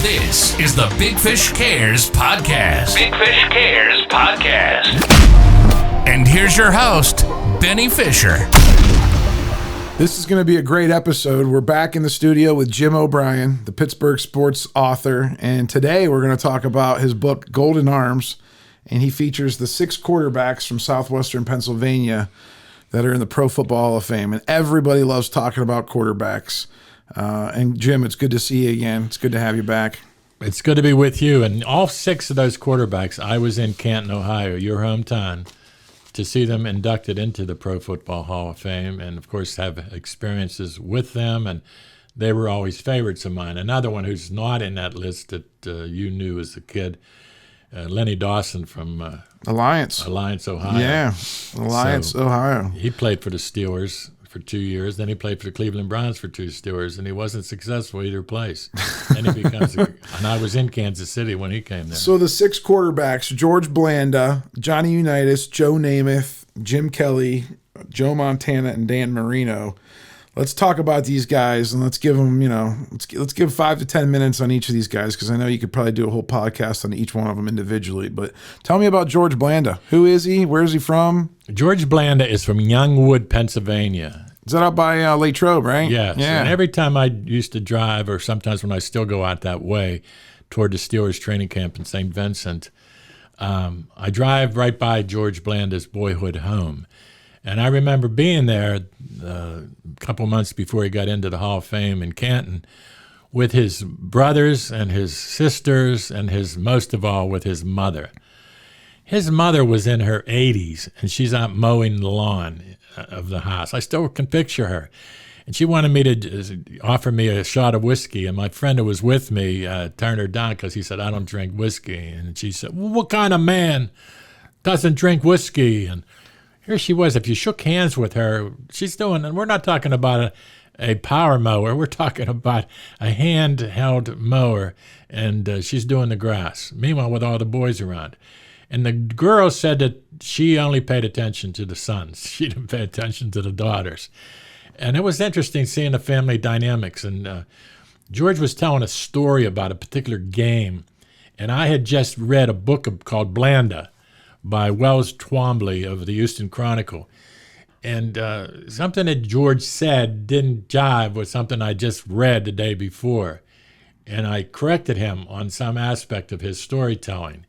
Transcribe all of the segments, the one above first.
This is the Big Fish Cares Podcast. Big Fish Cares Podcast. And here's your host, Benny Fisher. This is going to be a great episode. We're back in the studio with Jim O'Brien, the Pittsburgh sports author, and today we're going to talk about his book, Golden Arms, and he features the 6 quarterbacks from southwestern Pennsylvania that are in the Pro Football Hall of Fame, and everybody loves talking about quarterbacks. And Jim, it's good to see you again. It's good to have you back. It's good to be with you. And all 6 of those quarterbacks, I was in Canton, Ohio, your hometown, to see them inducted into the Pro Football Hall of Fame and, of course, have experiences with them. And they were always favorites of mine. Another one who's not in that list that you knew as a kid, Lenny Dawson from Alliance, Ohio. Yeah, Alliance, Ohio. He played for the Steelers for 2 years. Then he played for the Cleveland Browns for 2 Steelers, and he wasn't successful either place. And he becomes, and I was in Kansas City when he came there. So the 6 quarterbacks: George Blanda, Johnny Unitas, Joe Namath, Jim Kelly, Joe Montana, and Dan Marino. Let's talk about these guys, and let's give them, let's give 5 to 10 minutes on each of these guys, because I know you could probably do a whole podcast on each one of them individually. But tell me about George Blanda. Who is he? Where is he from? George Blanda is from Youngwood, Pennsylvania. Is that out by Latrobe, right? Yes. Yeah. And every time I used to drive, or sometimes when I still go out that way toward the Steelers training camp in St. Vincent, I drive right by George Blanda's boyhood home. And I remember being there a couple months before he got into the Hall of Fame in Canton with his brothers and his sisters and most of all, with his mother. His mother was in her 80s, and she's out mowing the lawn of the house. I still can picture her. And she wanted me to offer me a shot of whiskey, and my friend who was with me turned her down because he said, "I don't drink whiskey." And she said, "Well, what kind of man doesn't drink whiskey?" And here she was. If you shook hands with her, she's doing, and we're not talking about a power mower. We're talking about a handheld mower, and she's doing the grass. Meanwhile, with all the boys around. And the girl said that she only paid attention to the sons. She didn't pay attention to the daughters. And it was interesting seeing the family dynamics. And George was telling a story about a particular game, and I had just read a book called Blanda by Wells Twombly of the Houston Chronicle. And something that George said didn't jive with something I just read the day before. And I corrected him on some aspect of his storytelling.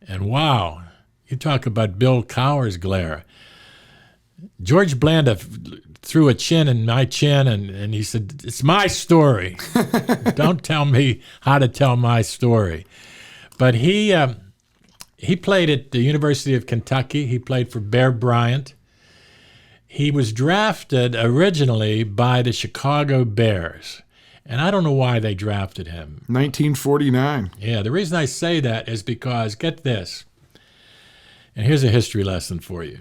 And wow, you talk about Bill Cowher's glare. George Blanda threw a chin in my chin, and he said, "It's my story. Don't tell me how to tell my story." But he played at the University of Kentucky. He played for Bear Bryant. He was drafted originally by the Chicago Bears. And I don't know why they drafted him. 1949. Yeah, the reason I say that is because, get this, and here's a history lesson for you.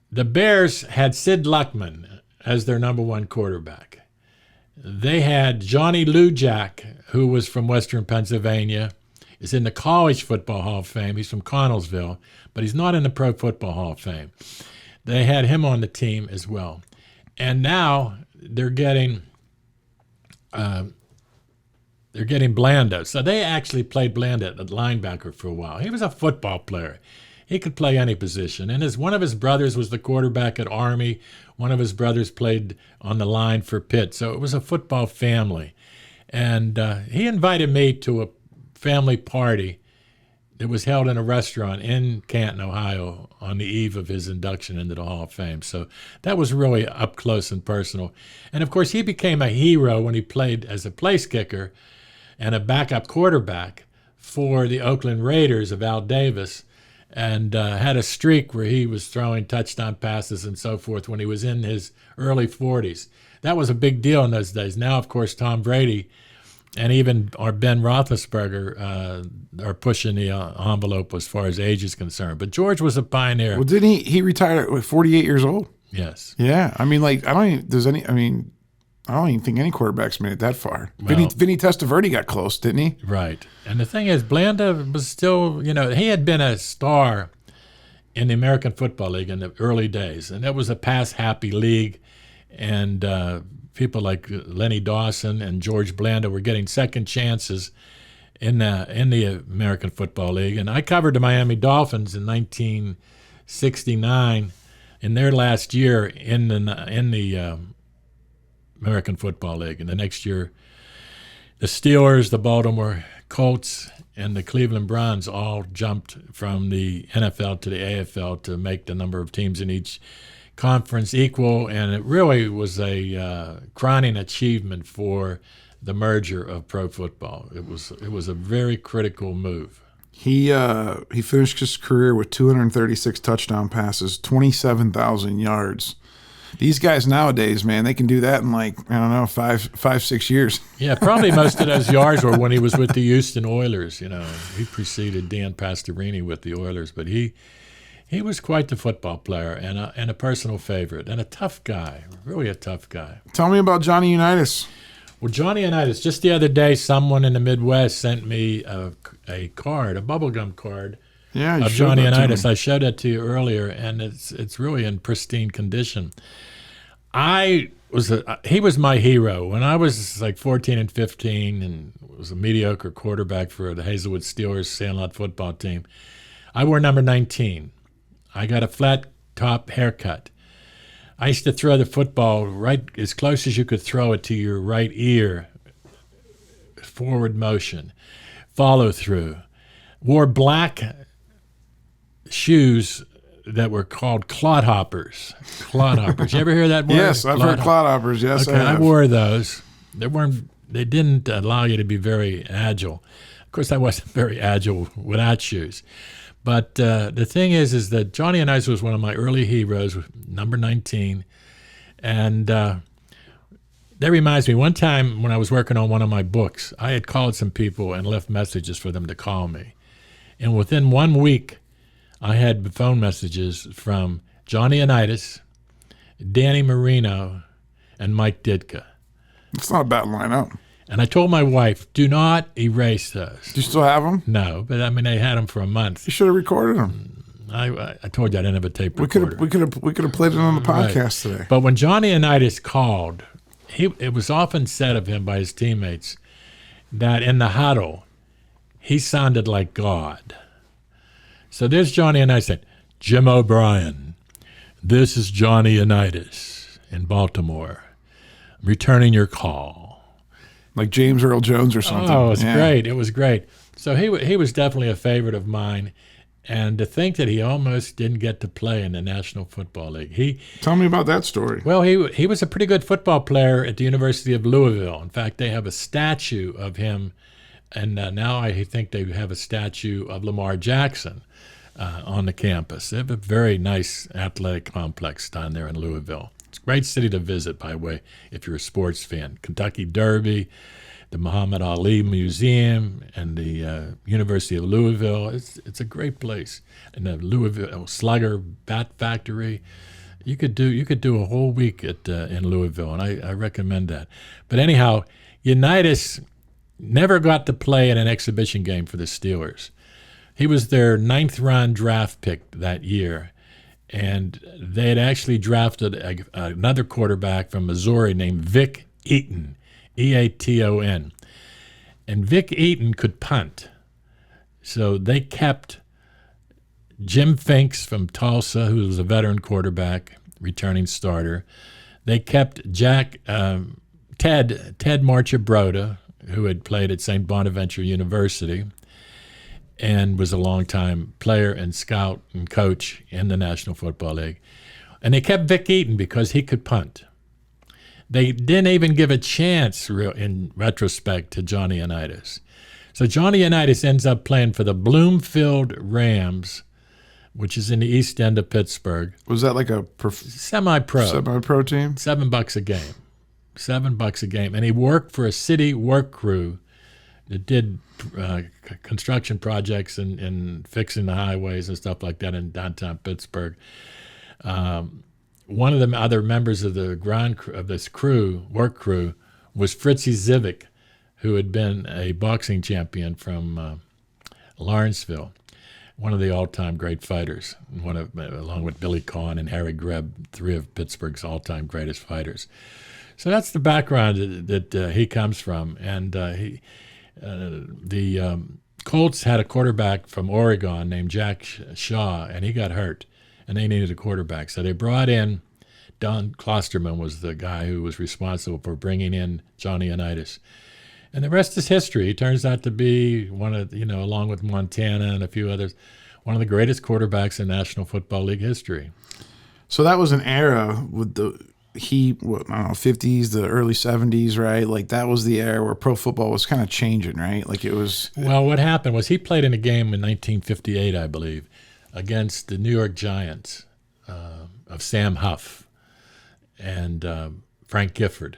The Bears had Sid Luckman as their number 1 quarterback. They had Johnny Lujack, who was from Western Pennsylvania, is in the College Football Hall of Fame. He's from Connellsville, but he's not in the Pro Football Hall of Fame. They had him on the team as well. And now they're getting Blanda. So they actually played Blanda at linebacker for a while. He was a football player. He could play any position. And one of his brothers was the quarterback at Army. One of his brothers played on the line for Pitt. So it was a football family. And he invited me to a family party that was held in a restaurant in Canton, Ohio, on the eve of his induction into the Hall of Fame. So that was really up close and personal. And, of course, he became a hero when he played as a place kicker and a backup quarterback for the Oakland Raiders of Al Davis, and had a streak where he was throwing touchdown passes and so forth when he was in his early 40s. That was a big deal in those days. Now, of course, Tom Brady and even our Ben Roethlisberger are pushing the envelope as far as age is concerned. But George was a pioneer. Well, didn't he retired at 48 years old? Yes. Yeah. I mean, I don't even think any quarterbacks made it that far. Well, Vinny Testaverde got close, didn't he? Right. And the thing is, Blanda was still, he had been a star in the American Football League in the early days. And it was a pass-happy league. And people like Lenny Dawson and George Blanda were getting second chances in the American Football League. And I covered the Miami Dolphins in 1969 in their last year in the American Football League. And the next year, the Steelers, the Baltimore Colts, and the Cleveland Browns all jumped from the NFL to the AFL to make the number of teams in each conference equal, and it really was a crowning achievement for the merger of pro football. It was a very critical move. He finished his career with 236 touchdown passes, 27,000 yards. These guys nowadays, man, they can do that in like, I don't know, 6 years. Yeah, probably most of those yards were when he was with the Houston Oilers. You know, he preceded Dan Pastorini with the Oilers, but he was quite the football player and a personal favorite and a tough guy, really a tough guy. Tell me about Johnny Unitas. Well, Johnny Unitas, just the other day, someone in the Midwest sent me a card, a bubblegum card of Johnny Unitas. I showed that to you earlier, and it's really in pristine condition. He was my hero. When I was like 14 and 15 and was a mediocre quarterback for the Hazelwood Steelers Sandlot football team, I wore number 19. I got a flat top haircut. I used to throw the football right as close as you could throw it to your right ear. Forward motion, follow through. Wore black shoes that were called clodhoppers. Clodhoppers. You ever hear that word? Yes, I've heard clodhoppers. Yes, okay, I have. I wore those. They didn't allow you to be very agile. Of course, I wasn't very agile without shoes. But the thing is that Johnny Unitas was one of my early heroes, number 19. And that reminds me, one time when I was working on one of my books, I had called some people and left messages for them to call me. And within 1 week, I had phone messages from Johnny Unitas, Danny Marino, and Mike Ditka. It's not a bad lineup. And I told my wife, do not erase those. Do you still have them? No, but I mean, they had them for a month. You should have recorded them. I told you I didn't have a tape recorder. We could have played it on the podcast today. But when Johnny Unitas called, it was often said of him by his teammates that in the huddle, he sounded like God. So there's Johnny Unitas saying, Jim O'Brien, this is Johnny Unitas in Baltimore. I'm returning your call. Like James Earl Jones or something. Oh, it was great. It was great. So he was definitely a favorite of mine. And to think that he almost didn't get to play in the National Football League. Tell me about that story. Well, he was a pretty good football player at the University of Louisville. In fact, they have a statue of him. And now I think they have a statue of Lamar Jackson on the campus. They have a very nice athletic complex down there in Louisville. It's a great city to visit, by the way, if you're a sports fan. Kentucky Derby, the Muhammad Ali Museum, and the University of Louisville. It's a great place. And the Louisville Slugger Bat Factory. You could do a whole week in Louisville, and I recommend that. But anyhow, Unitas never got to play in an exhibition game for the Steelers. He was their 9th-round draft pick that year. And they had actually drafted another quarterback from Missouri named Vic Eaton, Eaton. And Vic Eaton could punt. So they kept Jim Finks from Tulsa, who was a veteran quarterback, returning starter. They kept Ted Marchibroda, who had played at St. Bonaventure University and was a longtime player and scout and coach in the National Football League. And they kept Vic Eaton because he could punt. They didn't even give a chance, in retrospect, to Johnny Unitas. So Johnny Unitas ends up playing for the Bloomfield Rams, which is in the east end of Pittsburgh. Was that like a semi-pro team? $7 a game. $7 a game. And he worked for a city work crew that did construction projects and fixing the highways and stuff like that in downtown Pittsburgh. One of the other members of the work crew, was Fritzi Zivik, who had been a boxing champion from Lawrenceville, one of the all-time great fighters, along with Billy Conn and Harry Greb, 3 of Pittsburgh's all-time greatest fighters. So that's the background that he comes from. And the Colts had a quarterback from Oregon named Jack Shaw, and he got hurt, and they needed a quarterback. So they brought in Don Klosterman was the guy who was responsible for bringing in Johnny Unitas. And the rest is history. He turns out to be one of, along with Montana and a few others, one of the greatest quarterbacks in National Football League history. So that was an era with the 50s, the early 70s, right? Like that was the era where pro football was kind of changing, right? Like it was. Well, what happened was he played in a game in 1958, I believe, against the New York Giants of Sam Huff and Frank Gifford.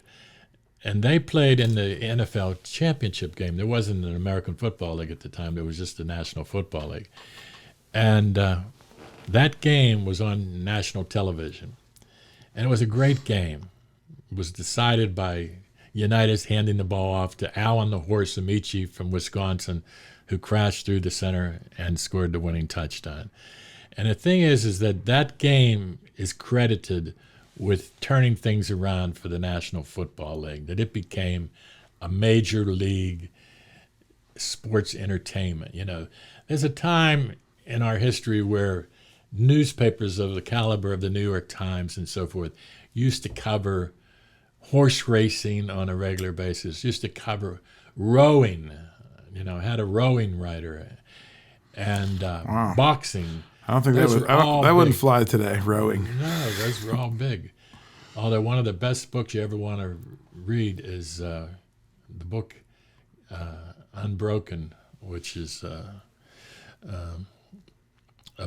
And they played in the NFL championship game. There wasn't an American Football League at the time. There was just the National Football League. And that game was on national television. And it was a great game. It was decided by Unitas handing the ball off to Alan the Horse Amici from Wisconsin, who crashed through the center and scored the winning touchdown. And the thing is that game is credited with turning things around for the National Football League, that it became a major league sports entertainment. There's a time in our history where newspapers of the caliber of the New York Times and so forth used to cover horse racing on a regular basis, used to cover rowing, had a rowing writer, and wow. Boxing. I don't think that wouldn't fly today, rowing. No, those were all big. Although one of the best books you ever want to read is the book Unbroken, which is a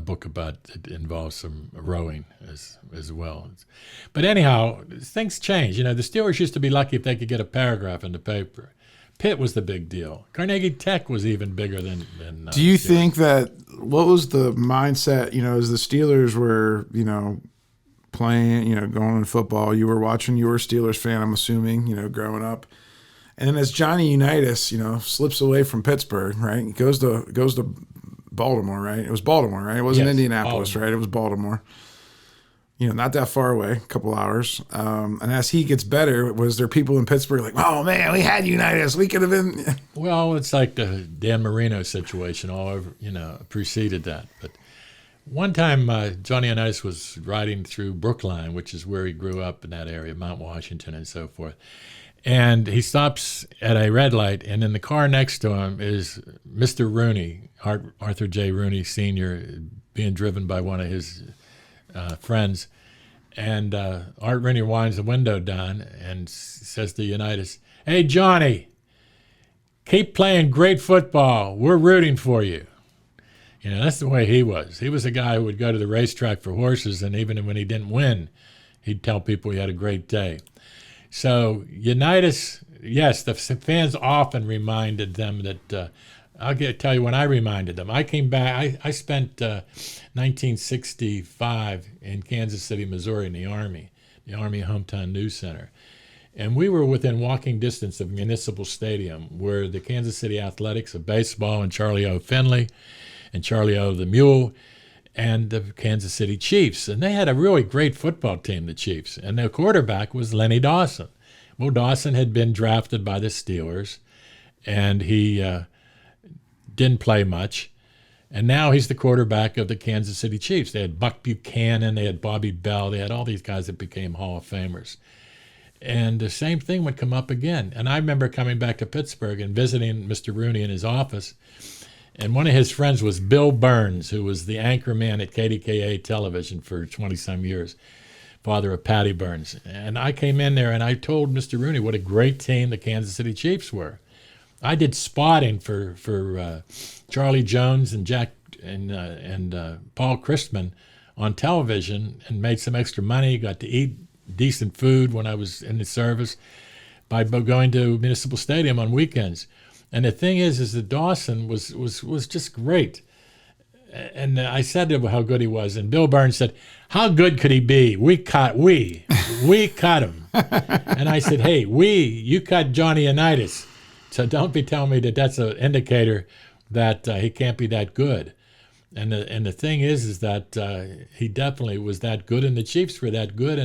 book it involves some rowing as well. But anyhow, things change. The Steelers used to be lucky if they could get a paragraph in the paper. Pitt was the big deal. Carnegie Tech was even bigger than Do you think that, what was the mindset, as the Steelers were, playing, going in football, you were watching, you were a Steelers fan, I'm assuming, growing up. And then as Johnny Unitas, slips away from Pittsburgh, right? He goes to Baltimore, right? It was Baltimore, right? It wasn't Indianapolis, Baltimore. Right? It was Baltimore. Not that far away, a couple hours. And as he gets better, was there people in Pittsburgh like, oh, man, we had Unitas. We could have been. Well, it's like the Dan Marino situation all over, preceded that. But one time, Johnny Unitas was riding through Brookline, which is where he grew up in that area, Mount Washington and so forth. And he stops at a red light, and in the car next to him is Mr. Rooney, Arthur J. Rooney Sr., being driven by one of his friends. And Art Rooney winds the window down and says to Unitas, "Hey, Johnny, keep playing great football. We're rooting for you." That's the way he was. He was a guy who would go to the racetrack for horses, and even when he didn't win, he'd tell people he had a great day. So Unitas, yes, the fans often reminded them that, tell you when I reminded them. I came back, I spent 1965 in Kansas City, Missouri in the Army Hometown News Center. And we were within walking distance of Municipal Stadium, where the Kansas City Athletics of baseball and Charlie O. Finley and Charlie O. the Mule and the Kansas City Chiefs. And they had a really great football team, the Chiefs. And their quarterback was Lenny Dawson. Well, Dawson had been drafted by the Steelers, and he didn't play much. And now he's the quarterback of the Kansas City Chiefs. They had Buck Buchanan, they had Bobby Bell, they had all these guys that became Hall of Famers. And the same thing would come up again. And I remember coming back to Pittsburgh and visiting Mr. Rooney in his office. And one of his friends was Bill Burns, who was the anchor man at KDKA television for 20-some years, father of Patty Burns. And I came in there and I told Mr. Rooney what a great team the Kansas City Chiefs were. I did spotting for Charlie Jones and Jack and Paul Christman on television and made some extra money, got to eat decent food when I was in the service by going to Municipal Stadium on weekends. And the thing is that Dawson was just great. And I said to him how good he was, and Bill Burns said, "How good could he be? We cut him." And I said, "Hey, you cut Johnny Unitas. So don't be telling me that that's an indicator that he can't be that good." And the thing is that he definitely was that good, and the Chiefs were that good,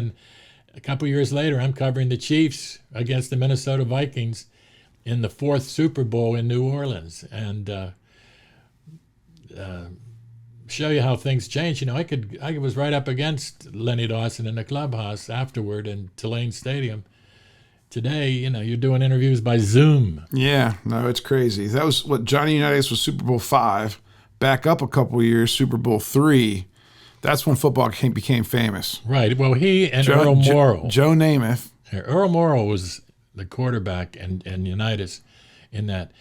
A couple years later, I'm covering the Chiefs against the Minnesota Vikings in the 4th Super Bowl in New Orleans, and show you how things change. I was right up against Lenny Dawson in the clubhouse afterward in Tulane Stadium. Today, you're doing interviews by Zoom. Yeah, no, it's crazy. That was what Johnny Unitas was Super Bowl 5. Back up a couple of years, Super Bowl 3. That's when football became famous. Right. Well, he and Earl Morrall. Joe Namath. Earl Morrall was the quarterback and Unitas in that.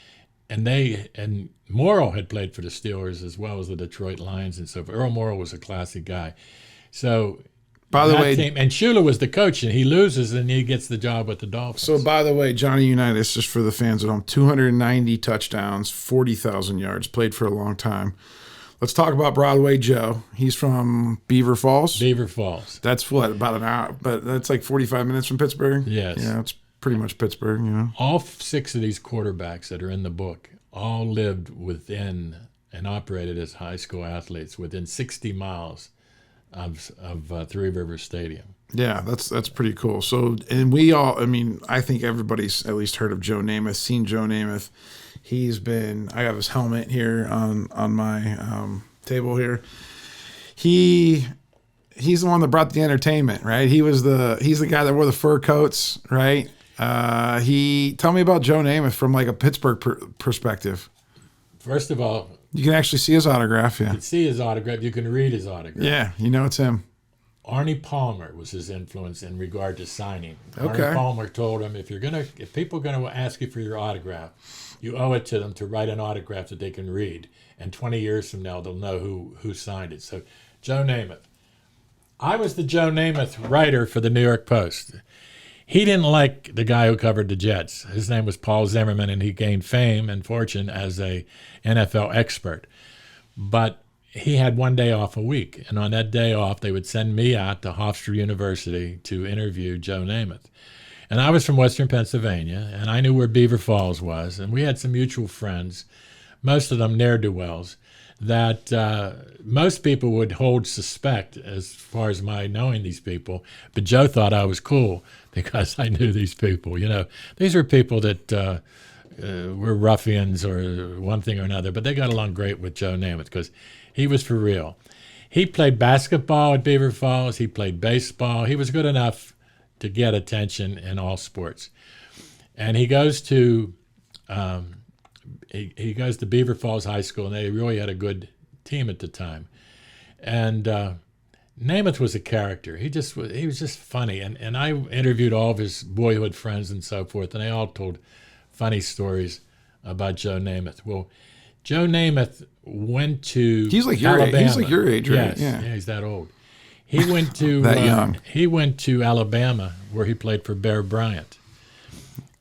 And Morrall had played for the Steelers as well as the Detroit Lions and so forth. Earl Morrall was a classy guy. So, by the way, and Shula was the coach, and he loses, and he gets the job with the Dolphins. So, by the way, Johnny Unitas, just for the fans at home, 290 touchdowns, 40,000 yards, played for a long time. Let's talk about Broadway Joe. He's from Beaver Falls. Beaver Falls. That's what, about an hour, but that's like 45 minutes from Pittsburgh? Yes. Yeah, it's pretty much Pittsburgh, All 6 of these quarterbacks that are in the book all lived within and operated as high school athletes within 60 miles of Three Rivers Stadium. Yeah, that's pretty cool. So, and we all, I think everybody's at least heard of Joe Namath, seen Joe Namath. I have his helmet here on my table here. He's the one that brought the entertainment, right? He's the guy that wore the fur coats, right? Tell me about Joe Namath from like a Pittsburgh perspective. First of all, you can actually see his autograph. Yeah, you can see his autograph. You can read his autograph. Yeah, it's him. Arnie Palmer was his influence in regard to signing. Okay. Arnie Palmer told him, if people are gonna ask you for your autograph, you owe it to them to write an autograph that they can read, and 20 years from now they'll know who signed it. So, Joe Namath. I was the Joe Namath writer for the New York Post. He didn't like the guy who covered the Jets. His name was Paul Zimmerman, and he gained fame and fortune as a NFL expert. But he had one day off a week, and on that day off, they would send me out to Hofstra University to interview Joe Namath. And I was from Western Pennsylvania, and I knew where Beaver Falls was, and we had some mutual friends, most of them ne'er-do-wells, that most people would hold suspect as far as my knowing these people, but Joe thought I was cool because I knew these people. These were people that were ruffians or one thing or another, but they got along great with Joe Namath because he was for real. He played basketball at Beaver Falls. He played baseball. He was good enough to get attention in all sports. And he goes to he goes to Beaver Falls High School, and they really had a good team at the time. And Namath was a character. He was just funny. And I interviewed all of his boyhood friends and so forth, and they all told funny stories about Joe Namath. Well, Joe Namath went to He's like Alabama. He's like your age, right? Yes, yeah, he's that old. He went to that young. He went to Alabama, where he played for Bear Bryant.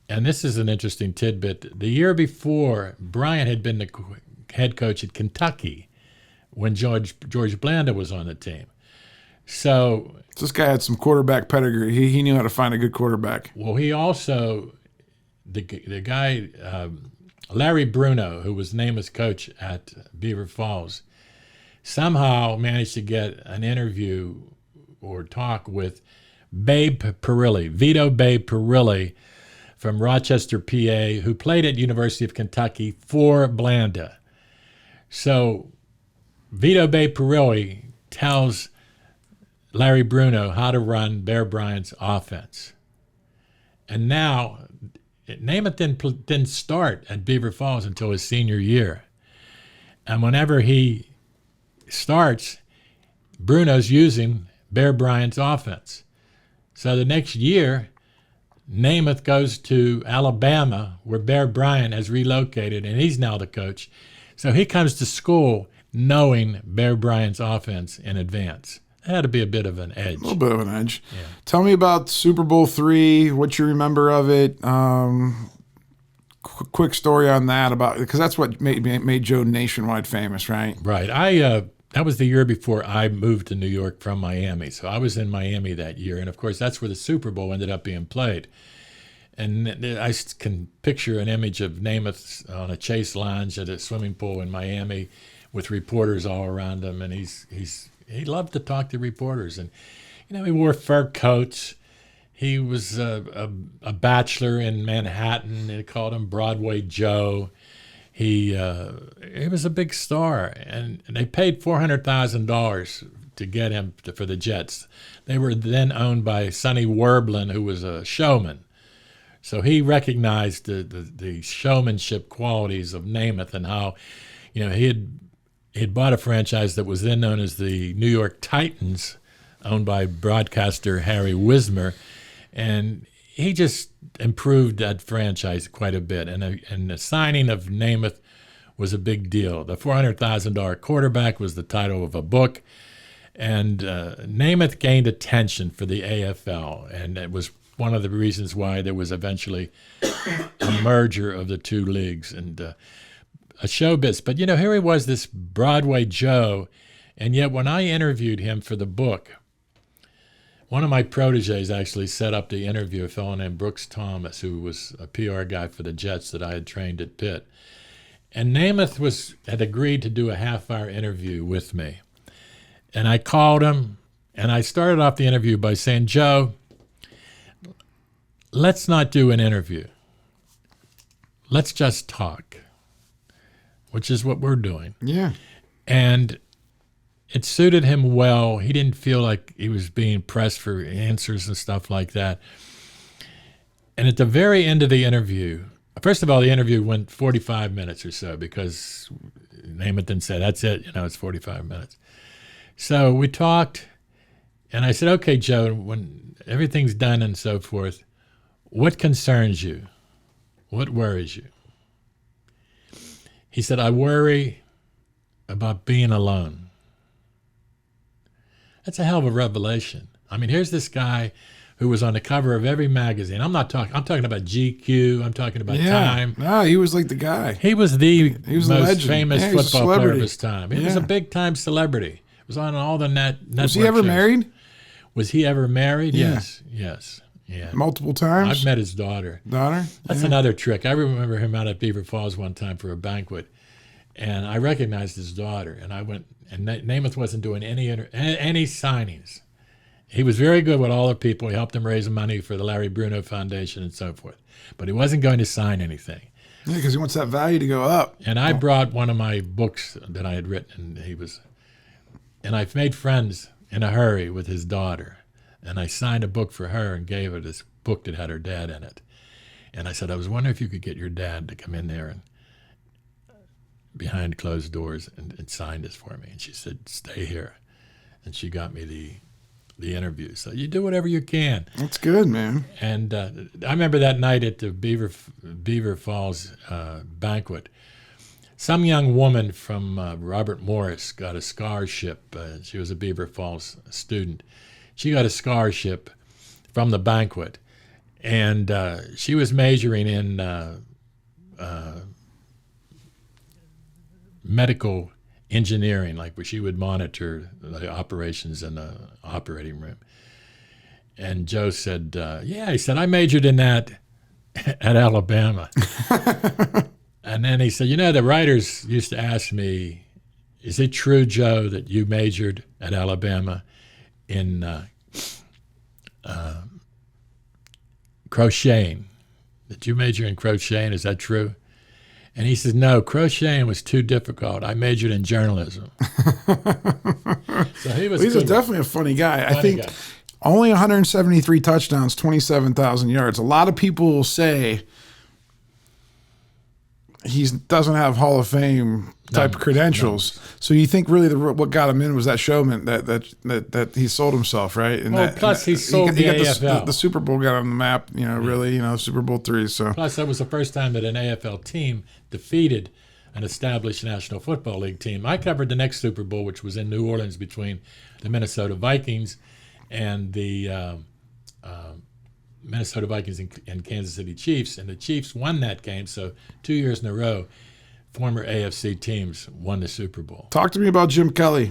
And this is an interesting tidbit. The year before, Bryant had been the head coach at Kentucky when George Blanda was on the team. So this guy had some quarterback pedigree. He knew how to find a good quarterback. Well, he also, the guy, Larry Bruno, who was Namath's coach at Beaver Falls, somehow managed to get an interview or talk with Babe Perilli, Vito Babe Perilli from Rochester, PA, who played at University of Kentucky for Blanda. So Vito Babe Perilli tells Larry Bruno how to run Bear Bryant's offense. And now, Namath didn't start at Beaver Falls until his senior year. And whenever he starts, Bruno's using Bear Bryant's offense. So the next year, Namath goes to Alabama, where Bear Bryant has relocated, and he's now the coach. So he comes to school knowing Bear Bryant's offense in advance. That had to be a bit of an edge. A little bit of an edge. Yeah. Tell me about Super Bowl III, what you remember of it. Quick story on that, because that's what made Joe nationwide famous, right? Right. That was the year before I moved to New York from Miami. So I was in Miami that year. And, of course, that's where the Super Bowl ended up being played. And I can picture an image of Namath on a Chase lounge at a swimming pool in Miami with reporters all around him. And he loved to talk to reporters. And, he wore fur coats. He was a bachelor in Manhattan. They called him Broadway Joe. He was a big star, and they paid $400,000 to get him for the Jets. They were then owned by Sonny Werblin, who was a showman. So he recognized the showmanship qualities of Namath and how, he had bought a franchise that was then known as the New York Titans, owned by broadcaster Harry Wismer, and he just improved that franchise quite a bit. And the signing of Namath was a big deal. The $400,000 quarterback was the title of a book, and Namath gained attention for the AFL, and it was one of the reasons why there was eventually a merger of the two leagues and a showbiz. But, here he was, this Broadway Joe, and yet when I interviewed him for the book, one of my proteges actually set up the interview, a fellow named Brooks Thomas, who was a PR guy for the Jets that I had trained at Pitt. And Namath had agreed to do a half-hour interview with me. And I called him, and I started off the interview by saying, Joe, let's not do an interview. Let's just talk, which is what we're doing. Yeah. And it suited him well. He didn't feel like he was being pressed for answers and stuff like that. And at the very end of the interview, first of all, the interview went 45 minutes or so because Namath then said, that's it, it's 45 minutes. So we talked, and I said, okay, Joe, when everything's done and so forth, what concerns you? What worries you? He said, I worry about being alone. That's a hell of a revelation. I mean, here's this guy who was on the cover of every magazine. I'm talking about GQ. I'm talking about Time. No, he was like the guy. He was the most famous football player of his time. He was a big-time celebrity. He was on all the network Was he ever shows. married? Was he ever married? Yeah. Yes. Yeah. Multiple times? I've met his daughter. That's another trick. I remember him out at Beaver Falls one time for a banquet, and I recognized his daughter, and I went, and Namath wasn't doing any signings. He was very good with all the people. He helped them raise money for the Larry Bruno Foundation and so forth, but he wasn't going to sign anything. Yeah, because he wants that value to go up. And I brought one of my books that I had written, and I've made friends in a hurry with his daughter. And I signed a book for her and gave her this book that had her dad in it. And I said, I was wondering if you could get your dad to come in there and behind closed doors and sign this for me. And she said, stay here. And she got me the interview. So you do whatever you can. That's good, man. And I remember that night at the Beaver Falls banquet, some young woman from Robert Morris got a scholarship. She was a Beaver Falls student. She got a scholarship from the banquet, and she was majoring in medical engineering, like where she would monitor the operations in the operating room. And Joe said, he said, I majored in that at Alabama. And then he said, the writers used to ask me, is it true, Joe, that you majored at Alabama in crocheting? Did you major in crocheting? Is that true? And he says, no, crocheting was too difficult. I majored in journalism. So he's definitely a funny guy. I think only 173 touchdowns, 27,000 yards. A lot of people will say he doesn't have Hall of Fame type credentials. No. So you think really what got him in was that showman that he sold himself, right? And plus he sold the AFL. The Super Bowl got on the map, really, Super Bowl III. So plus that was the first time that an AFL team defeated an established National Football League team. I covered the next Super Bowl, which was in New Orleans between the Minnesota Vikings and the Minnesota Vikings and Kansas City Chiefs, and the Chiefs won that game. So 2 years in a row, former AFC teams won the Super Bowl. Talk to me about Jim Kelly.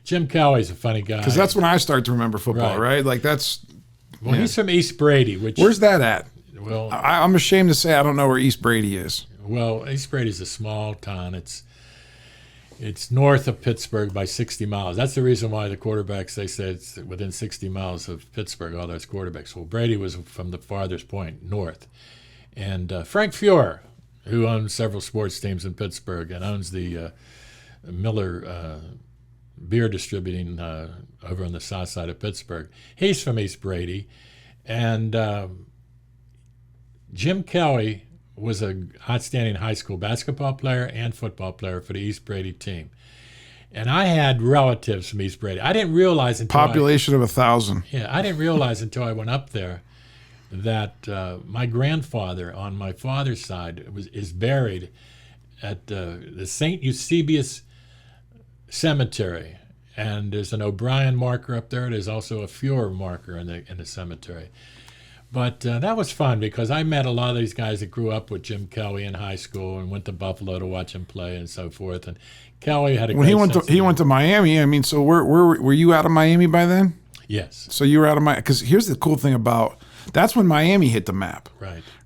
Jim Kelly's a funny guy. Because that's when I start to remember football, right? Like that's. Well, he's from East Brady. Where's that at? Well, I'm ashamed to say I don't know where East Brady is. Well, East Brady's a small town. It's north of Pittsburgh by 60 miles. That's the reason why the quarterbacks, they said it's within 60 miles of Pittsburgh, all those quarterbacks. Well, Brady was from the farthest point, north. And Frank Fiore, who owns several sports teams in Pittsburgh and owns the Miller beer distributing over on the south side of Pittsburgh, he's from East Brady. And Jim Kelly was an outstanding high school basketball player and football player for the East Brady team. And I had relatives from East Brady. I didn't realize until Population of 1,000. Yeah, I didn't realize until I went up there that my grandfather on my father's side is buried at the St. Eusebius Cemetery. And there's an O'Brien marker up there. There's also a Fiore marker in the cemetery. But that was fun because I met a lot of these guys that grew up with Jim Kelly in high school and went to Buffalo to watch him play and so forth. And Kelly had a When he went to Miami, I mean, so where were you out of Miami by then? Yes. So you were out of Miami, because here's the cool thing about, that's when Miami hit the map.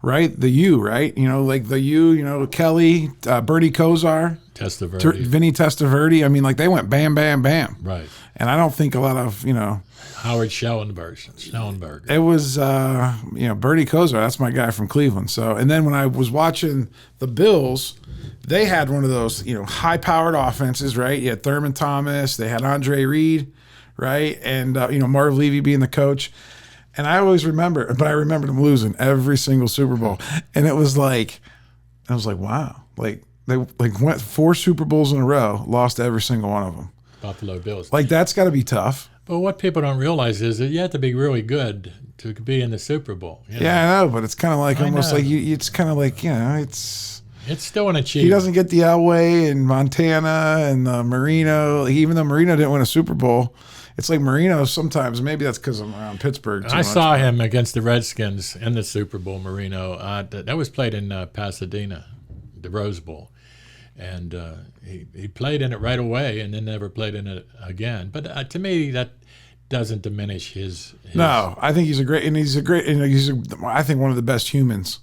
Right? The U, right? You know, like the U, you know, Kelly, Bernie Kosar. Testaverde. Vinny Testaverde. I mean, like they went bam, bam, bam. Right. And I don't think a lot of, you know. Howard Schnellenberger. It was, you know, Bernie Kosar. That's my guy from Cleveland. So, and then when I was watching the Bills, they had one of those, you know, high-powered offenses, right? You had Thurman Thomas. They had Andre Reed, right? And, you know, Marv Levy being the coach. And I always remember, but I remembered them losing every single Super Bowl. And it was like, wow. Like, they went 4 Super Bowls in a row, lost every single one of them. Buffalo Bills. Like, that's got to be tough. But what people don't realize is that you have to be really good to be in the Super Bowl. You know? Yeah, I know, but it's kind of like almost like it's kind of like, you know, it's still an achievement. He doesn't get the Elway and Montana and Marino. Even though Marino didn't win a Super Bowl, it's like Marino sometimes. Maybe that's because I'm around Pittsburgh too I much. saw him against the Redskins in the Super Bowl, Marino. That was played in Pasadena, the Rose Bowl. And he played in it right away and then never played in it again. But to me, that doesn't diminish his. No, I think he's a great, I think one of the best humans,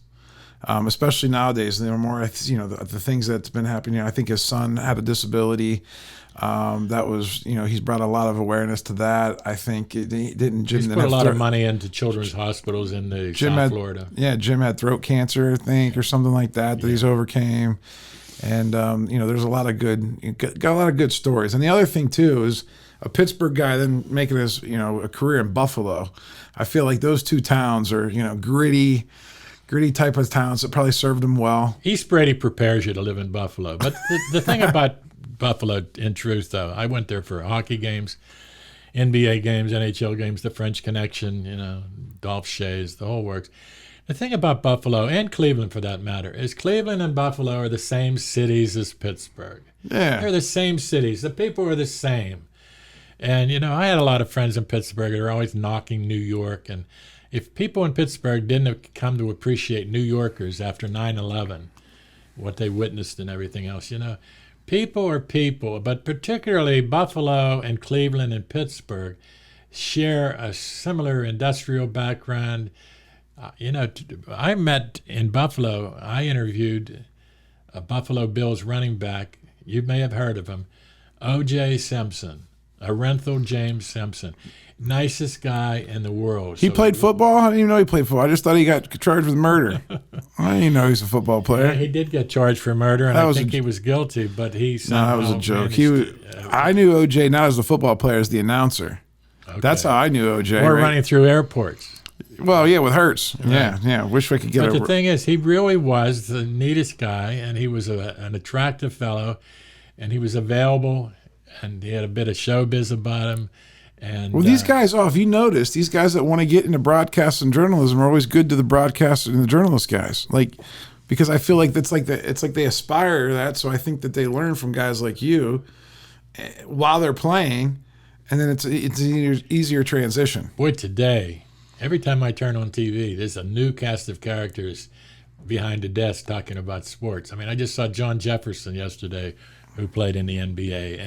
especially nowadays. There are more, you know, the things that's been happening. I think his son had a disability. That was, you know, he's brought a lot of awareness to that. I think he didn't. Jim He's put a lot of money into children's hospitals in the South Florida. Yeah, Jim had throat cancer, I think, or something like that he's overcame. And you know, there's a lot of got a lot of good stories. And the other thing too is a Pittsburgh guy then making his, you know, a career in Buffalo. I feel like those two towns are, you know, gritty type of towns that probably served him well. East Brady prepares you to live in Buffalo. But the thing about Buffalo, in truth, though, I went there for hockey games, NBA games, NHL games, the French Connection, you know, Dolph Shays, the whole works. The thing about Buffalo, and Cleveland for that matter, is Cleveland and Buffalo are the same cities as Pittsburgh. Yeah. They're the same cities. The people are the same. And, you know, I had a lot of friends in Pittsburgh that are always knocking New York. And if people in Pittsburgh didn't come to appreciate New Yorkers after 9/11, what they witnessed and everything else, you know, people are people. But particularly Buffalo and Cleveland and Pittsburgh share a similar industrial background. You know, I met in Buffalo, I interviewed a Buffalo Bills running back. You may have heard of him, O.J. Simpson, Arenthal James Simpson. Nicest guy in the world. He played football? I didn't even know he played football. I just thought he got charged with murder. I didn't know he was a football player. Yeah, he did get charged for murder, and I think he was guilty, but he somehow that was a joke. I knew O.J. not as the football player, as the announcer. Okay. That's how I knew O.J. Or running through airports. Well, yeah, with Hurts. Right. Yeah. Wish we could get it. But the thing is, he really was the neatest guy, and he was an attractive fellow, and he was available, and he had a bit of showbiz about him. And well, these guys, if you notice, these guys that want to get into broadcast and journalism are always good to the broadcast and the journalist guys. Like, because I feel like it's like they aspire to that, so I think that they learn from guys like you while they're playing, and then it's an easier transition. Boy, today, every time I turn on TV, there's a new cast of characters behind the desk talking about sports. I mean, I just saw John Jefferson yesterday, who played in the NBA,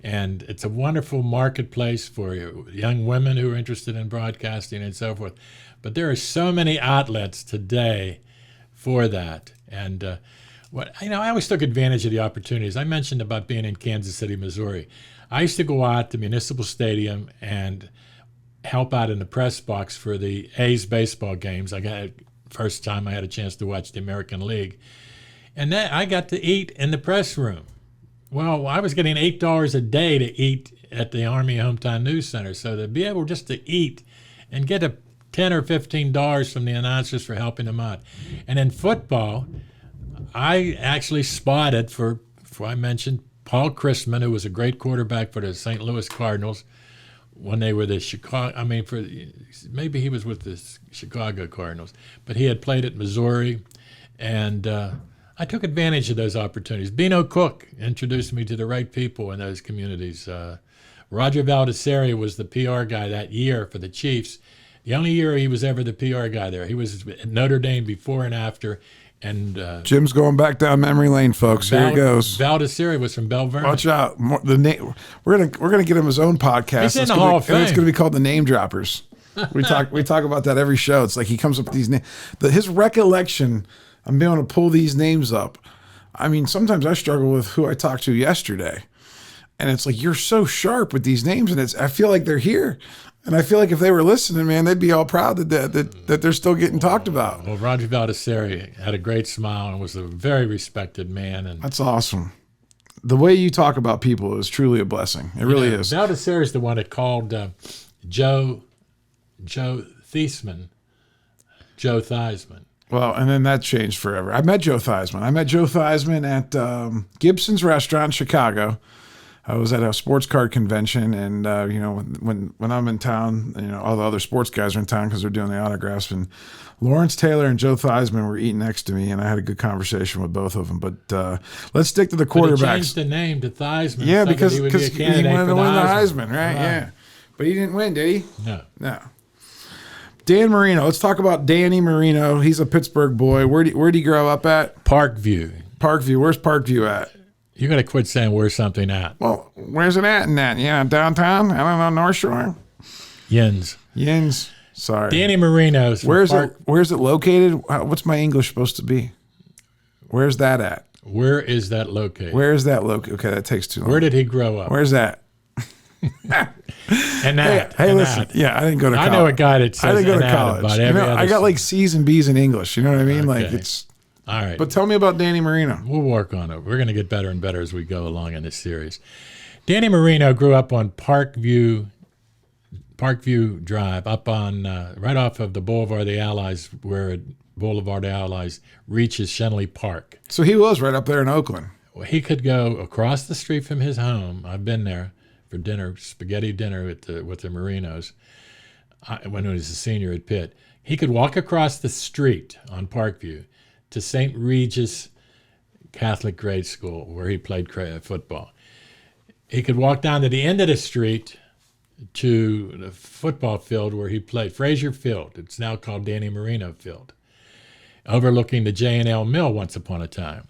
and it's a wonderful marketplace for young women who are interested in broadcasting and so forth. But there are so many outlets today for that. And Well, I always took advantage of the opportunities. I mentioned about being in Kansas City, Missouri. I used to go out to Municipal Stadium and help out in the press box for the A's baseball games. I got first time I had a chance to watch the American League, and then I got to eat in the press room. Well, I was getting $8 a day to eat at the Army Hometown News Center, so to be able just to eat and get a $10 or $15 from the announcers for helping them out. And in football, I actually spotted for I mentioned Paul Christman, who was a great quarterback for the St. Louis Cardinals when they were the Chicago. Maybe he was with the Chicago Cardinals, but he had played at Missouri, and I took advantage of those opportunities. Bino Cook introduced me to the right people in those communities. Roger Valdesari was the PR guy that year for the Chiefs. The only year he was ever the PR guy there. He was at Notre Dame before and after. And Jim's going back down memory lane, folks. Here he goes. Valdesari was from Belle Vernon. Watch out! We're gonna get him his own podcast. He's in the Hall of Fame. It's gonna be called the Name Droppers. We talk about that every show. It's like he comes up with these names. His recollection. I'm being able to pull these names up. I mean, sometimes I struggle with who I talked to yesterday, and it's like you're so sharp with these names, and I feel like they're here. And I feel like if they were listening, man, they'd be all proud that they're still getting talked about. Well, Roger Valdesari had a great smile and was a very respected man. And that's awesome. The way you talk about people is truly a blessing. It really is. Valdesari is the one that called Joe Theismann. Well, and then that changed forever. I met Joe Theismann at Gibson's Restaurant in Chicago. I was at a sports card convention, and when I'm in town, all the other sports guys are in town because they're doing the autographs. And Lawrence Taylor and Joe Theismann were eating next to me, and I had a good conversation with both of them. But let's stick to the quarterbacks. But he changed the name to Theismann. Yeah, because he wanted to win the Heisman, right? Right. Yeah, but he didn't win, did he? No. Dan Marino. Let's talk about Danny Marino. He's a Pittsburgh boy. Where'd he grow up at? Parkview. Where's Parkview at? You got to quit saying where's something at. Well, where's it at in that? Yeah, downtown? I don't know, North Shore? Yins. Sorry. Danny Marino's. Where's it located? What's my English supposed to be? Where's that at? Where is that located? Where is that located? Okay, that takes too long. Where did he grow up? Where's that? Hey, listen. Yeah, I didn't go to college. I know a guy that says I didn't go to college. I got like C's and B's in English. You know what I mean? Okay. Like it's. All right. But tell me about Danny Marino. We'll work on it. We're going to get better and better as we go along in this series. Danny Marino grew up on Parkview Drive, up on right off of the Boulevard of the Allies, where Boulevard of the Allies reaches Shenley Park. So he was right up there in Oakland. Well, he could go across the street from his home. I've been there for dinner, spaghetti dinner with the Marinos when he was a senior at Pitt. He could walk across the street on Parkview to St. Regis Catholic Grade School, where he played football. He could walk down to the end of the street to the football field where he played, Frazier Field. It's now called Danny Marino Field, overlooking the J&L Mill once upon a time.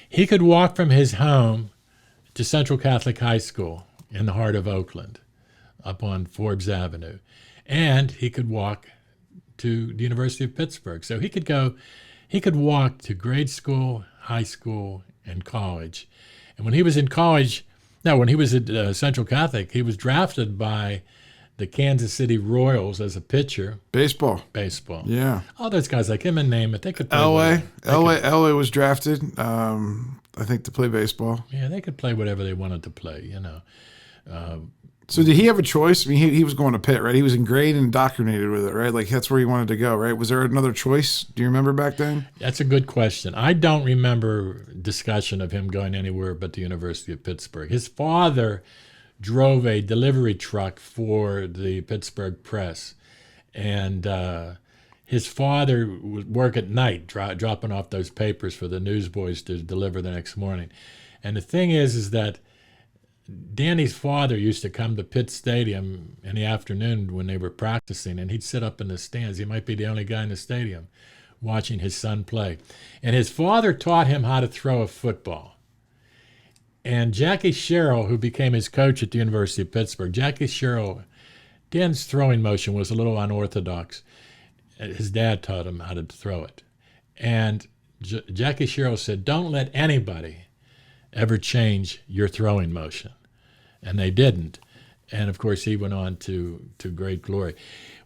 He could walk from his home to Central Catholic High School in the heart of Oakland, up on Forbes Avenue. And he could walk to the University of Pittsburgh. So he could walk to grade school, high school, and college. And when he was in college, when he was at Central Catholic, he was drafted by the Kansas City Royals as a pitcher. Baseball. Yeah. All those guys like him and name it, they could play. Elway was drafted, I think, to play baseball. Yeah, they could play whatever they wanted to play, So did he have a choice? I mean, he was going to Pitt, right? He was ingrained and indoctrinated with it, right? Like that's where he wanted to go, right? Was there another choice? Do you remember back then? That's a good question. I don't remember discussion of him going anywhere but the University of Pittsburgh. His father drove a delivery truck for the Pittsburgh Press, and his father would work at night dropping off those papers for the newsboys to deliver the next morning. And the thing is that Danny's father used to come to Pitt Stadium in the afternoon when they were practicing, and he'd sit up in the stands. He might be the only guy in the stadium watching his son play. And his father taught him how to throw a football. And Jackie Sherrill, who became his coach at the University of Pittsburgh, Dan's throwing motion was a little unorthodox. His dad taught him how to throw it. And Jackie Sherrill said, "Don't let anybody ever change your throwing motion," and they didn't. And of course, he went on to great glory.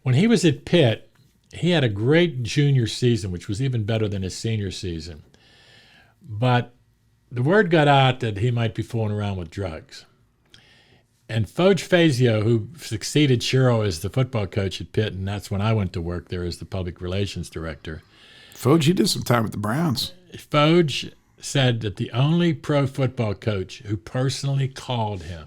When he was at Pitt, he had a great junior season, which was even better than his senior season. But the word got out that he might be fooling around with drugs. And Foge Fazio, who succeeded Sherrill as the football coach at Pitt, and that's when I went to work there as the public relations director. Foge, he did some time with the Browns. Foge said that the only pro football coach who personally called him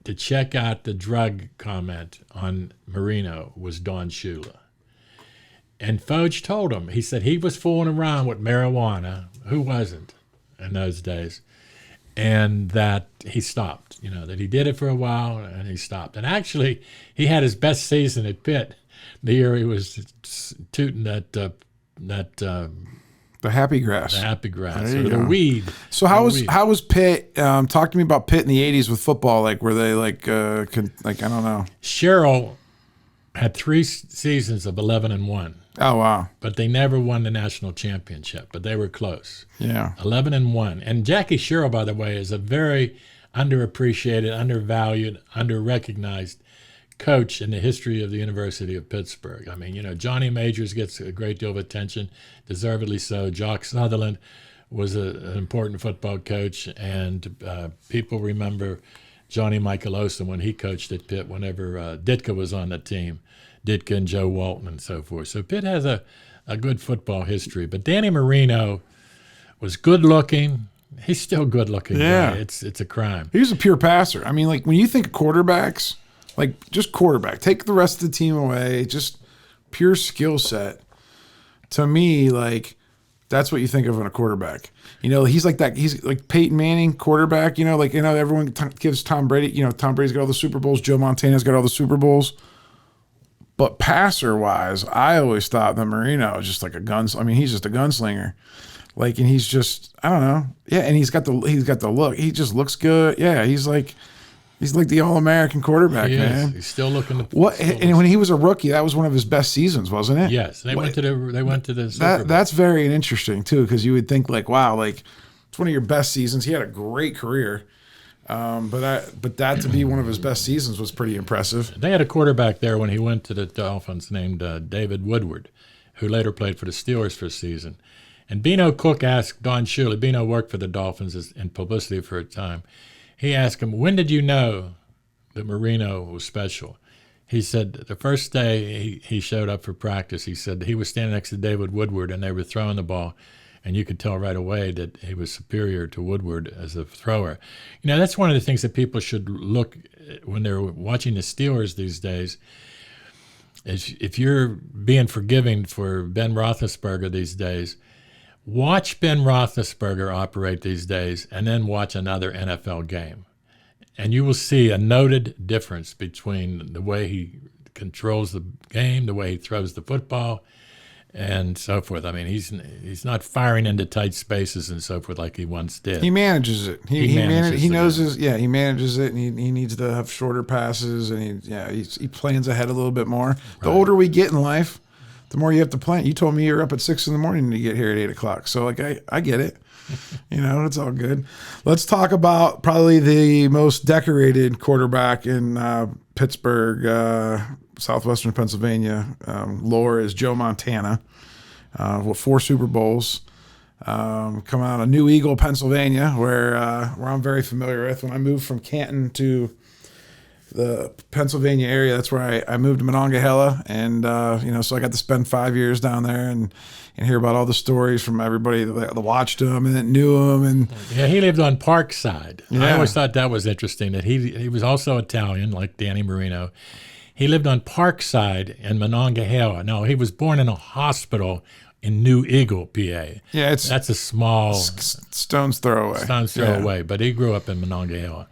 to check out the drug comment on Marino was Don Shula. And Foge told him, he said he was fooling around with marijuana. Who wasn't in those days? And that he stopped, that he did it for a while and he stopped. And actually, he had his best season at Pitt the year he was tooting the happy grass. The happy grass, or the weed. So how was Pitt? Talk to me about Pitt in the '80s with football. Like, were they I don't know. Sherrill had 3 seasons of 11-1. Oh wow! But they never won the national championship. But they were close. Yeah, 11-1. And Jackie Sherrill, by the way, is a very underappreciated, undervalued, underrecognized coach in the history of the University of Pittsburgh. I mean, Johnny Majors gets a great deal of attention, deservedly so. Jock Sutherland was an important football coach, and people remember Johnny Michaelosa when he coached at Pitt whenever Ditka was on the team, Ditka and Joe Walton and so forth. So Pitt has a good football history. But Danny Marino was good-looking. He's still good-looking. Yeah. Guy. It's a crime. He was a pure passer. I mean, like, when you think of quarterbacks, like, just quarterback. Take the rest of the team away. Just pure skill set. To me, like, that's what you think of in a quarterback. He's like that. He's like Peyton Manning, quarterback. Everyone gives Tom Brady. Tom Brady's got all the Super Bowls. Joe Montana's got all the Super Bowls. But passer-wise, I always thought that Marino was just like a guns. I mean, he's just a gunslinger. Like, and he's just, I don't know. Yeah, and he's got the look. He just looks good. Yeah, he's like the All-American quarterback, man. He's still looking. And when he was a rookie, that was one of his best seasons, wasn't it? Yes, they went to the Super Bowl. That's very interesting too, because you would think like, wow, like it's one of your best seasons. He had a great career, but that to be one of his best seasons was pretty impressive. They had a quarterback there when he went to the Dolphins named David Woodward, who later played for the Steelers for a season. And Beano Cook asked Don Shula. Beano worked for the Dolphins in publicity for a time. He asked him, "When did you know that Marino was special?" He said the first day he showed up for practice, he said he was standing next to David Woodward and they were throwing the ball, and you could tell right away that he was superior to Woodward as a thrower. That's one of the things that people should look at when they're watching the Steelers these days. Is if you're being forgiving for Ben Roethlisberger these days, watch Ben Roethlisberger operate these days and then watch another NFL game. And you will see a noted difference between the way he controls the game, the way he throws the football, and so forth. I mean, he's not firing into tight spaces and so forth like he once did. He manages it. He manages it, and he needs to have shorter passes, and he plans ahead a little bit more. The older we get in life, the more you have to plan. You told me you're up at 6 a.m. to get here at 8 o'clock. So like I get it. It's all good. Let's talk about probably the most decorated quarterback in Pittsburgh, southwestern Pennsylvania. Lore is Joe Montana, with 4 Super Bowls. Coming out of New Eagle, Pennsylvania, where I'm very familiar with. When I moved from Canton to the Pennsylvania area, that's where I moved to Monongahela, and so I got to spend 5 years down there and hear about all the stories from everybody that watched him and that knew him. And he lived on Parkside. Yeah. I always thought that was interesting that he was also Italian, like Danny Marino. He lived on Parkside in Monongahela. No, he was born in a hospital in New Eagle, PA. Yeah, that's a small stone's throw away. But he grew up in Monongahela.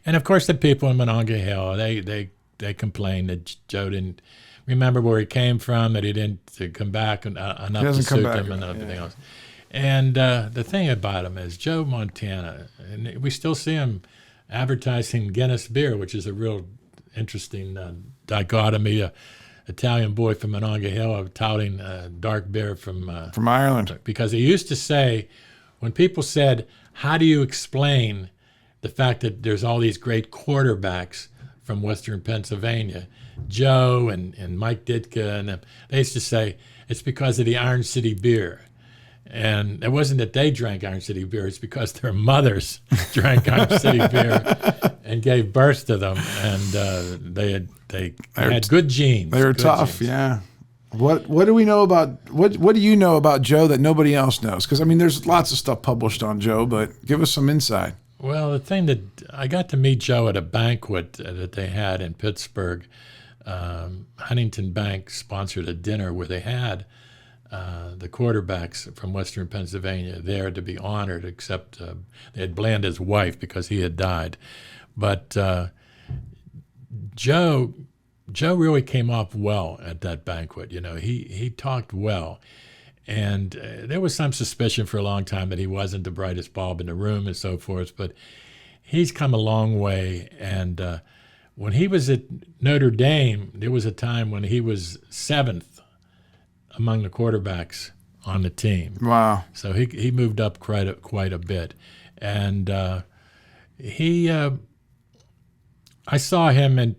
And of course, the people in Monongahela, they complained that Joe didn't remember where he came from, that he didn't come back enough to suit him and everything else. And the thing about him is Joe Montana, and we still see him advertising Guinness beer, which is a real interesting dichotomy. Italian boy from Monongahela touting dark beer from Ireland. Because he used to say, when people said, how do you explain the fact that there's all these great quarterbacks from Western Pennsylvania, Joe and Mike Ditka, and they used to say, it's because of the Iron City beer. And it wasn't that they drank Iron City beer, it's because their mothers drank Iron City beer and gave birth to them. And they had good genes. They were tough, yeah. What do we know about what do you know about Joe that nobody else knows? Because I mean, there's lots of stuff published on Joe, but give us some insight. Well, the thing that I got to meet Joe at a banquet that they had in Pittsburgh. Huntington Bank sponsored a dinner where they had the quarterbacks from Western Pennsylvania there to be honored, except they had Blanda's wife because he had died. But Joe really came off well at that banquet. You know, he talked well. And there was some suspicion for a long time that he wasn't the brightest bulb in the room and so forth, but he's come a long way. And when he was at Notre Dame, there was a time when he was 7th among the quarterbacks on the team. Wow. So he moved up quite a bit. And I saw him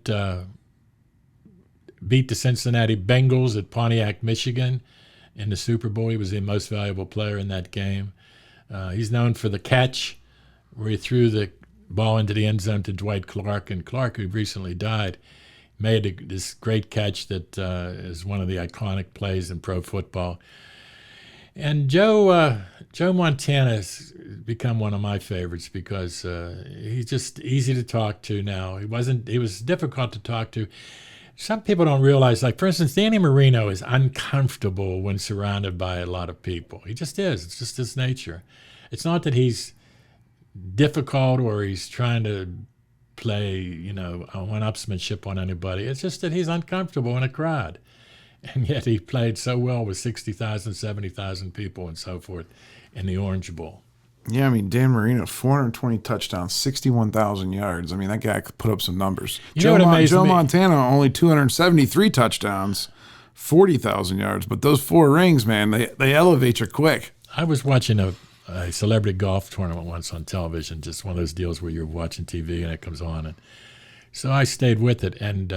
beat the Cincinnati Bengals at Pontiac, Michigan in the Super Bowl. He was the most valuable player in that game. He's known for the catch where he threw the ball into the end zone to Dwight Clark, and Clark, who recently died, made this great catch that is one of the iconic plays in pro football. And Joe Montana has become one of my favorites because he's just easy to talk to now. He was difficult to talk to. Some people don't realize, like, for instance, Danny Marino is uncomfortable when surrounded by a lot of people. He just is. It's just his nature. It's not that he's difficult or he's trying to play, a one-upsmanship on anybody. It's just that he's uncomfortable in a crowd. And yet he played so well with 60,000, 70,000 people and so forth in the Orange Bowl. Yeah, I mean, Dan Marino, 420 touchdowns, 61,000 yards. I mean, that guy could put up some numbers. Joe Montana, only 273 touchdowns, 40,000 yards. But those 4 rings, man, they elevate you quick. I was watching a celebrity golf tournament once on television, just one of those deals where you're watching TV and it comes on. And so I stayed with it. And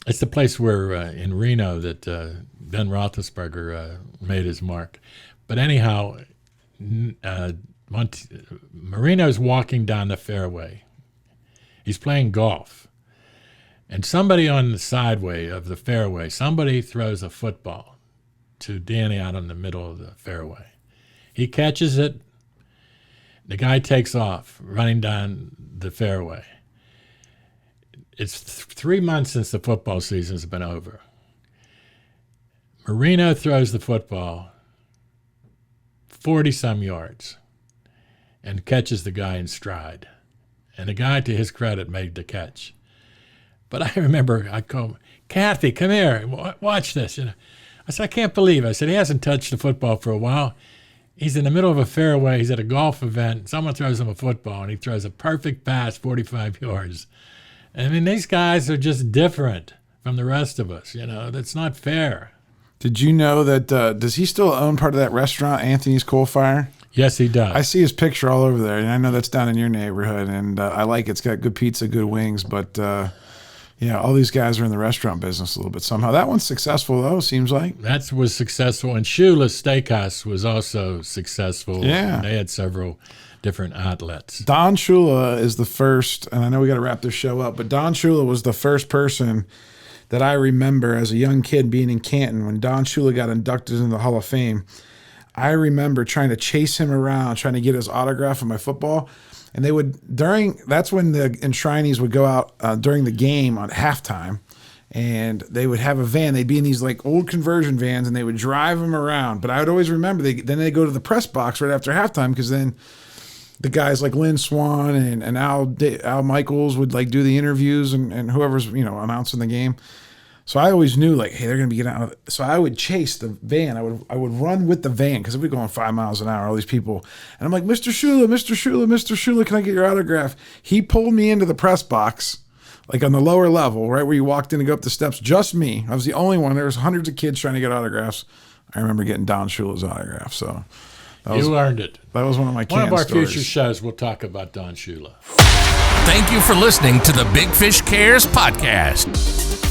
it's the place where in Reno that Ben Roethlisberger made his mark. But anyhow, Marino's walking down the fairway. He's playing golf. And somebody on the sideway of the fairway, somebody throws a football to Danny out in the middle of the fairway. He catches it. The guy takes off, running down the fairway. It's 3 months since the football season's been over. Marino throws the football 40-some yards and catches the guy in stride. And the guy, to his credit, made the catch. But I remember I called, Kathy, come here, watch this. I said, I can't believe it. I said, he hasn't touched the football for a while. He's in the middle of a fairway. He's at a golf event. Someone throws him a football, and he throws a perfect pass 45 yards. I mean, these guys are just different from the rest of us. That's not fair. Did you know that, does he still own part of that restaurant, Anthony's Coal Fire? Yes, he does. I see his picture all over there, and I know that's down in your neighborhood, and I like it. It's got good pizza, good wings, but all these guys are in the restaurant business a little bit somehow. That one's successful, though, seems like. That was successful, and Shula's Steakhouse was also successful. Yeah. They had several different outlets. Don Shula is the first, and I know we got to wrap this show up, but Don Shula was the first person that I remember as a young kid being in Canton when Don Shula got inducted into the Hall of Fame. I remember trying to chase him around, trying to get his autograph on my football. And they would, that's when the enshrinees would go out during the game on halftime, and they would have a van. They'd be in these like old conversion vans, and they would drive him around. But I would always remember, then they'd go to the press box right after halftime, because then the guys like Lynn Swan and Al Michaels would like do the interviews and whoever's, announcing the game. So I always knew like, hey, they're going to be getting out. So I would chase the van. I would run with the van because we'd be going 5 miles an hour, all these people. And I'm like, Mr. Shula, can I get your autograph? He pulled me into the press box, like on the lower level, right where you walked in to go up the steps, just me. I was the only one. There was hundreds of kids trying to get autographs. I remember getting Don Shula's autograph. So you earned it. That was one of my One of our stories. future shows, we'll talk about Don Shula. Thank you for listening to the Big Fish Cares podcast.